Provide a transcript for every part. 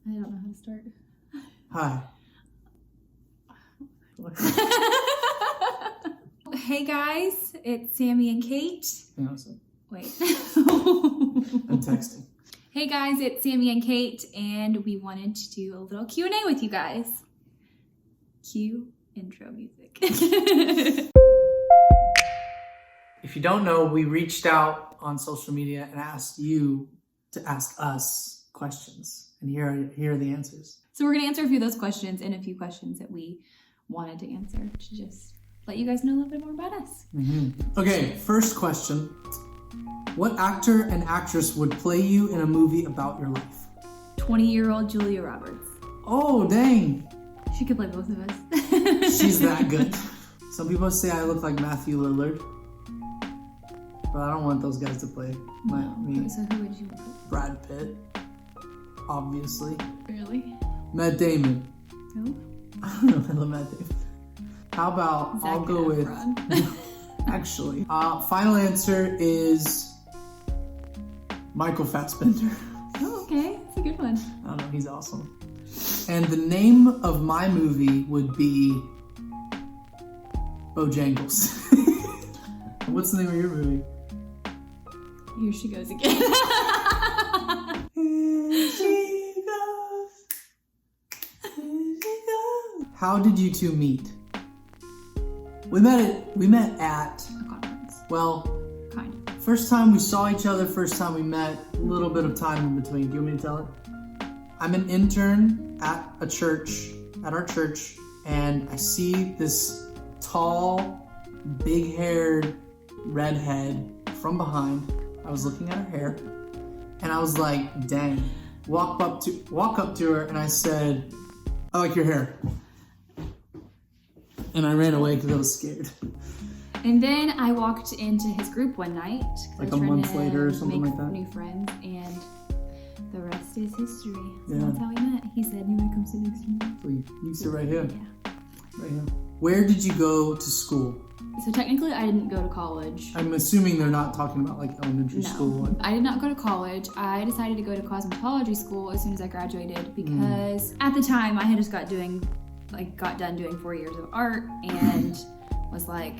I don't know how to start. Hi. Hey guys, it's Sammy and Kate. Hang on a second. Wait. I'm texting. Hey guys, it's Sammy and Kate, and we wanted to do a little Q&A with you guys. Cue intro music. If you don't know, we reached out on social media and asked you to ask us questions. And here are the answers. So we're going to answer a few of those questions and a few questions that we wanted to answer to just let you guys know a little bit more about us. Mm-hmm. Okay, first question. What actor and actress would play you in a movie about your life? 20-year-old Julia Roberts. Oh, dang. She could play both of us. She's that good. Some people say I look like Matthew Lillard. But I don't want those guys to play me. So who would you put? Brad Pitt. Obviously. Really? Matt Damon. Who? I don't know. I love Matt Damon. How about Zac I'll go Efron. with... Actually. Final answer is Michael Fassbender. Oh, okay. That's a good one. I don't know. He's awesome. And the name of my movie would be Bojangles. What's the name of your movie? Here she goes again. Here she goes. Here she goes. How did you two meet? We met at A conference. Well, Kind of. first time we saw each other, first time we met, a little bit of time in between. Do you want me to tell it? I'm an intern at our church, and I see this tall, big-haired redhead from behind. I was looking at her hair, and I was like, dang. Walk up to her, and I said, I like your hair. And I ran away because I was scared. And then I walked into his group one night. Like a month later or something like that. New friends, and the rest is history. So Yeah. that's how we met. He said, "You want to come sit next to me?" So you sit right here. Yeah. Right here. Where did you go to school? So technically, I didn't go to college. I'm assuming they're not talking about like elementary school. No, I did not go to college. I decided to go to cosmetology school as soon as I graduated because at the time I had just got done doing 4 years of art and was like,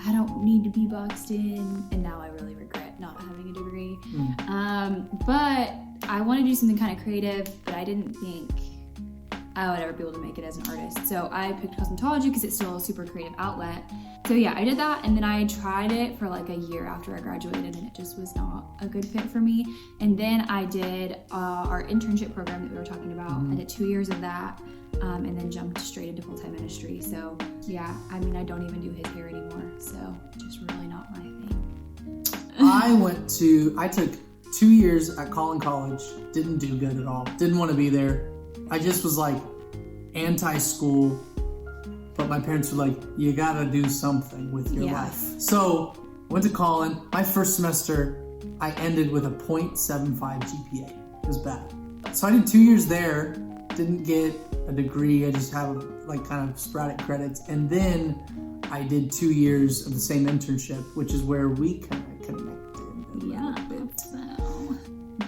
I don't need to be boxed in, and now I really regret not having a degree. But I wanted to do something kind of creative, but I didn't think I would ever be able to make it as an artist. So I picked cosmetology because it's still a super creative outlet. So yeah, I did that, and then I tried it for like a year after I graduated, and it just was not a good fit for me. And then I did our internship program that we were talking about. I did 2 years of that, and then jumped straight into full-time ministry. So yeah, I mean, I don't even do his hair anymore, so just really not my thing. I took 2 years at Collin College, didn't do good at all, didn't want to be there. I just was like anti-school, but my parents were like, you gotta do something with your life. So went to Collin. My first semester, I ended with a 0.75 GPA. It was bad. So I did 2 years there, didn't get a degree. I just have like kind of sporadic credits. And then I did 2 years of the same internship, which is where we kind of connected a little bit. So,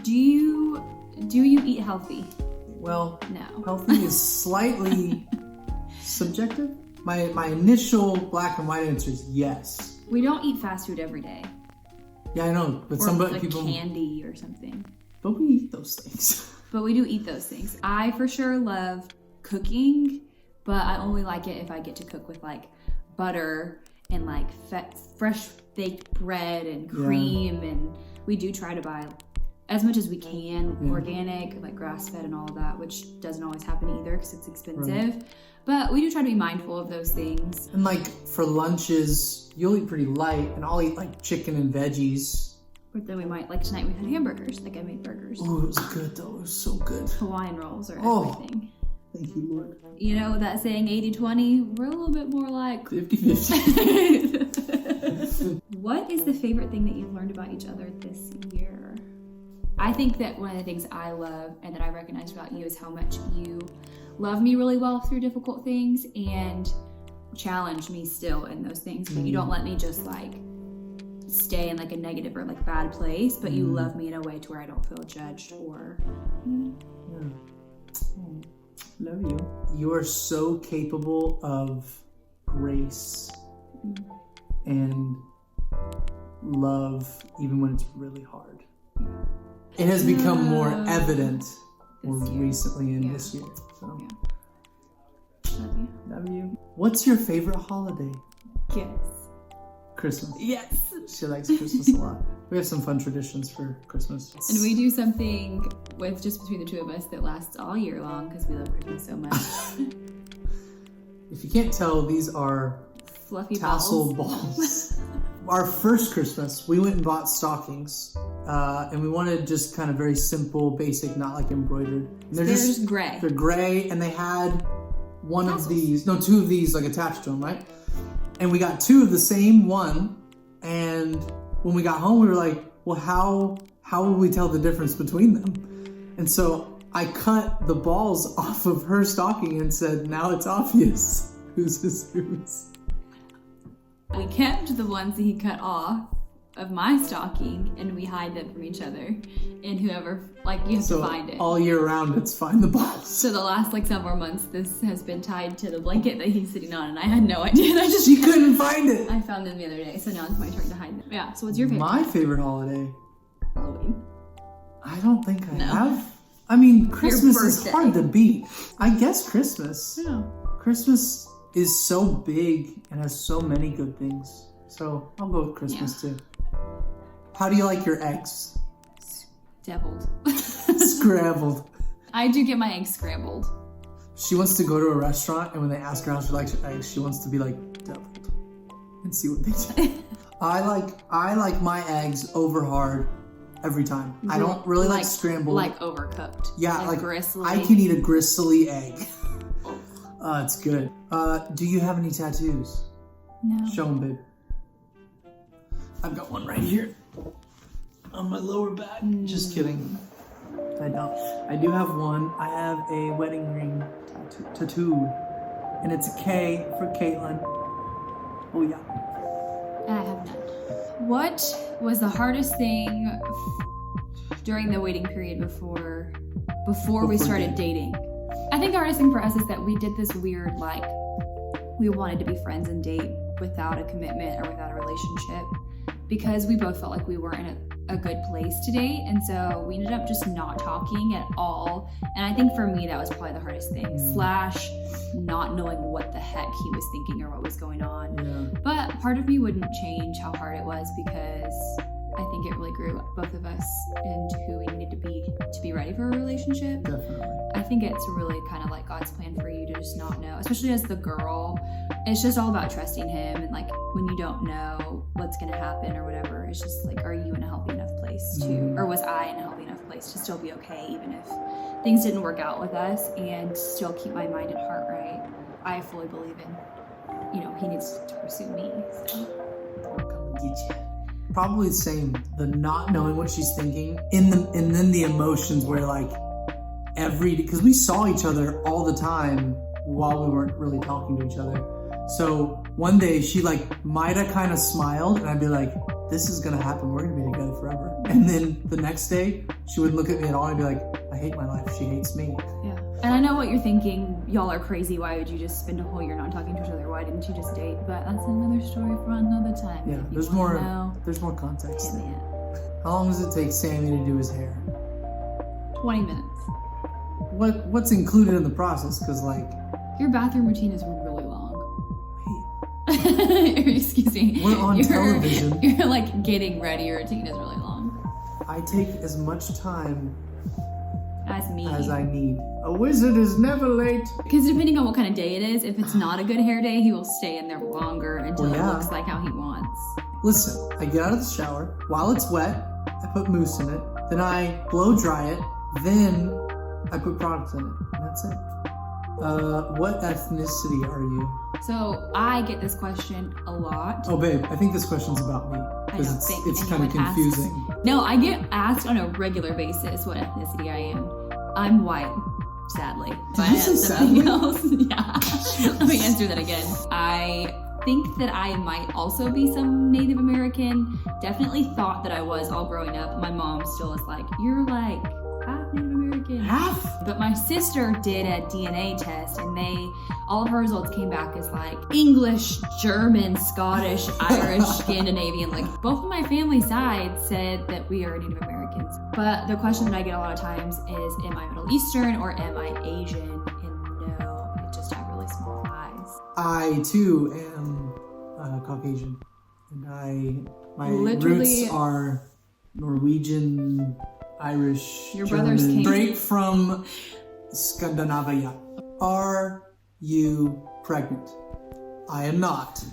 do you eat healthy? Well, No. healthy is slightly subjective. My initial black and white answer is yes. We don't eat fast food every day. Yeah, I know, but Or some like people candy or something. But we eat those things. But we do eat those things. I for sure love cooking, but I only like it if I get to cook with like butter and like fresh baked bread and cream. And we do try to buy as much as we can, organic, like grass-fed and all of that, which doesn't always happen either because it's expensive. Right. But we do try to be mindful of those things. And like for lunches, you'll eat pretty light, and I'll eat like chicken and veggies. But then we might, like tonight we had hamburgers. Like I made burgers. Oh, it was good though. It was so good. Hawaiian rolls are everything. Thank you, Lord. You know that saying 80-20? We're a little bit more like 50-50. What is the favorite thing that you've learned about each other this year? I think that one of the things I love and that I recognize about you is how much you love me really well through difficult things and challenge me still in those things. But you don't let me just like stay in like a negative or like bad place, but you love me in a way to where I don't feel judged or Love you. You are so capable of grace and love, even when it's really hard. It has become more evident more recently in this year. So. Love you. Love you. What's your favorite holiday? Yes. Christmas. Yes. She likes Christmas a lot. We have some fun traditions for Christmas. And we do something with just between the two of us that lasts all year long because we love Christmas so much. If you can't tell, these are Fluffy tassel balls. Our first Christmas, we went and bought stockings. And we wanted just kind of very simple, basic, not like embroidered. And They're just gray. They're gray, and they had two of these like attached to them, right? And we got two of the same one. And when we got home, we were like, well, how will we tell the difference between them? And so I cut the balls off of her stocking and said, now it's obvious whose is whose. We kept the ones that he cut off of my stocking, and we hide them from each other. And whoever, you have to find it. All year round, it's find the balls. So the last several months, this has been tied to the blanket that he's sitting on, and I had no idea. She couldn't find it. I found them the other day, so now it's my turn to hide them. Yeah. So what's your favorite? My favorite holiday. Halloween. I don't think I have. I mean, Christmas is hard to beat. I guess Christmas. Yeah. Christmas is so big and has so many good things. So I'll go with Christmas too. How do you like your eggs? Deviled. Scrambled. I do get my eggs scrambled. She wants to go to a restaurant, and when they ask her how she likes her eggs, she wants to be like deviled and see what they say. I like my eggs over hard every time. I don't really like scrambled. Like overcooked. Yeah, like gristly. I can eat a gristly egg. It's good. Do you have any tattoos? No. Show them, babe. I've got one right here on my lower back. Just kidding. I don't. I do have one. I have a wedding ring tattoo, and it's a K for Caitlin. Oh yeah. I have none. What was the hardest thing during the waiting period before we started dating? I think the hardest thing for us is that we did this weird, we wanted to be friends and date without a commitment or without a relationship, because we both felt like we weren't in a good place to date, and so we ended up just not talking at all. And I think for me that was probably the hardest thing, / not knowing what the heck he was thinking or what was going on. Yeah. But part of me wouldn't change how hard it was, because I think it really grew both of us into who we needed to be ready for a relationship. Definitely. I think it's really kind of like God's plan for you to just not know, especially as the girl. It's just all about trusting him, and when you don't know what's gonna happen or whatever, it's just are you in a healthy enough place or was I in a healthy enough place to still be okay, even if things didn't work out with us, and still keep my mind and heart right. I fully believe in, he needs to pursue me. So I'll come and get you. Probably the same. The not knowing what she's thinking, and then the emotions where because we saw each other all the time while we weren't really talking to each other. So one day she might have kind of smiled, and I'd be like, this is gonna happen, we're gonna be together forever. And then the next day she wouldn't look at me at all, and I'd be like, I hate my life, she hates me. Yeah. And I know what you're thinking, y'all are crazy, why would you just spend a whole year not talking to each other, why didn't you just date? But that's another story for another time. Yeah, there's more context. Yeah. How long does it take Sammy to do his hair? 20 minutes. What's included in the process? Because your bathroom routine is really long. Wait. Excuse me. We're on television. You're getting ready, your routine is really long. I take as much time as me as I need. A wizard is never late. Because depending on what kind of day it is, if it's not a good hair day, he will stay in there longer until it looks like how he wants. Listen, I get out of the shower. While it's wet, I put mousse in it. Then I blow dry it. Then I put products in it. And that's it. What ethnicity are you? So I get this question a lot. Oh, babe, I think this question's about me. Because it's kind of confusing. No, I get asked on a regular basis what ethnicity I am. I'm white, sadly. Did you say sadly? Else. Yeah. Let me answer that again. I think that I might also be some Native American. Definitely thought that I was all growing up. My mom still is like, you're half Native American. American. Half? But my sister did a DNA test, and all of her results came back as like English, German, Scottish, Irish, Scandinavian. Like both of my family sides said that we are Native Americans. But the question that I get a lot of times is, am I Middle Eastern or am I Asian? And no, I just have really small eyes. I too am Caucasian, and my Literally- roots are Norwegian, Irish, Your German, brothers came- straight from Scandinavia. Are you pregnant? I am not.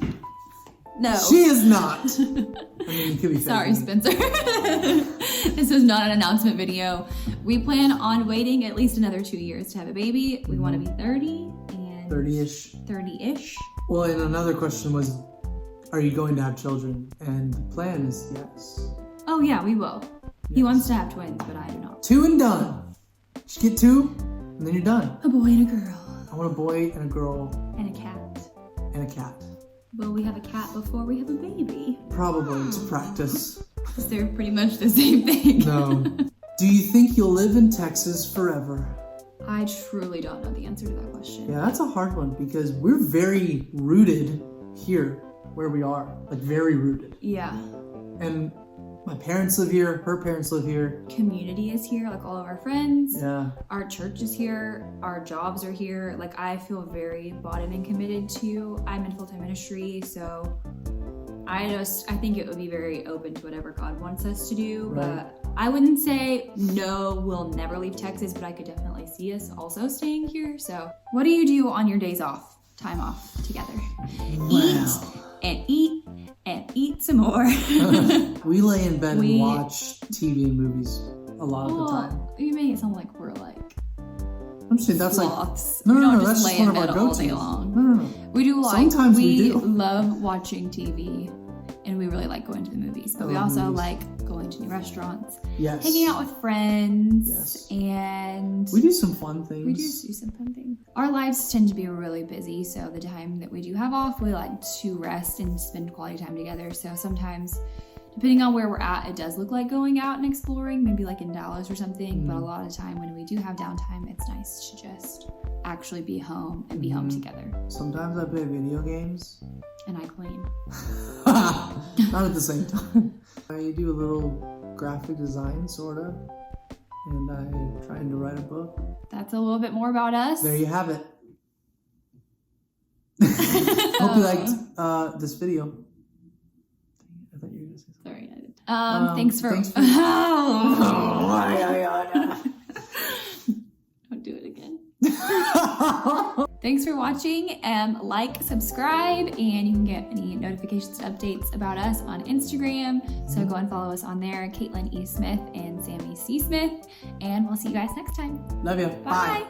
No. She is not. I mean, you could be Sorry, faking it. Spencer. This is not an announcement video. We plan on waiting at least another 2 years to have a baby. We want to be 30 and 30-ish. 30-ish. Well, and another question was, are you going to have children? And the plan is yes. Oh yeah, we will. He Yes. wants to have twins, but I do not. 2 and done. Just get 2, and then you're done. A boy and a girl. I want a boy and a girl And a cat. and a cat. Will we have a cat before we have a baby? Probably to practice. 'Cause they're pretty much the same thing. No. Do you think you'll live in Texas forever? I truly don't know the answer to that question. Yeah, that's a hard one because we're very rooted here where we are. Like very rooted. Yeah. And my parents live here, her parents live here. Community is here, like all of our friends. Yeah. Our church is here. Our jobs are here. Like I feel very bought in and committed to. I'm in full-time ministry, so I think it would be very open to whatever God wants us to do. Right. But I wouldn't say no, we'll never leave Texas, but I could definitely see us also staying here. So what do you do on your days off? Time off together. Wow. Eat and eat some more. We lay in bed We- and watch TV and movies a lot of the time. You make it sound like we're like I'm saying that's like sloths. no, We no, don't no. just That's lay just one in of our bed all go-tos. day long. No, no, no. We do like Sometimes we do. love watching TV, and we really like going to the movies. But I we love also movies. like going to new restaurants, Yes. hanging out with friends, Yes. and We do some fun things. we do some fun things. Our lives tend to be really busy, so the time that we do have off, we like to rest and spend quality time together. So sometimes, depending on where we're at, it does look like going out and exploring, maybe like in Dallas or something. But a lot of the time when we do have downtime, it's nice to just actually be home and be home together. Sometimes I play video games. And I clean. Not at the same time. I do a little graphic design, sort of. And I'm trying to write a book. That's a little bit more about us. There you have it. Hope you liked this video. I thought you were going to say something. Sorry, I did. Thanks for. thanks for- Don't do it again. Thanks for watching. Like, subscribe, and you can get any notifications and updates about us on Instagram. So go and follow us on there, Caitlin E. Smith and Sammy C. Smith. And we'll see you guys next time. Love you. Bye.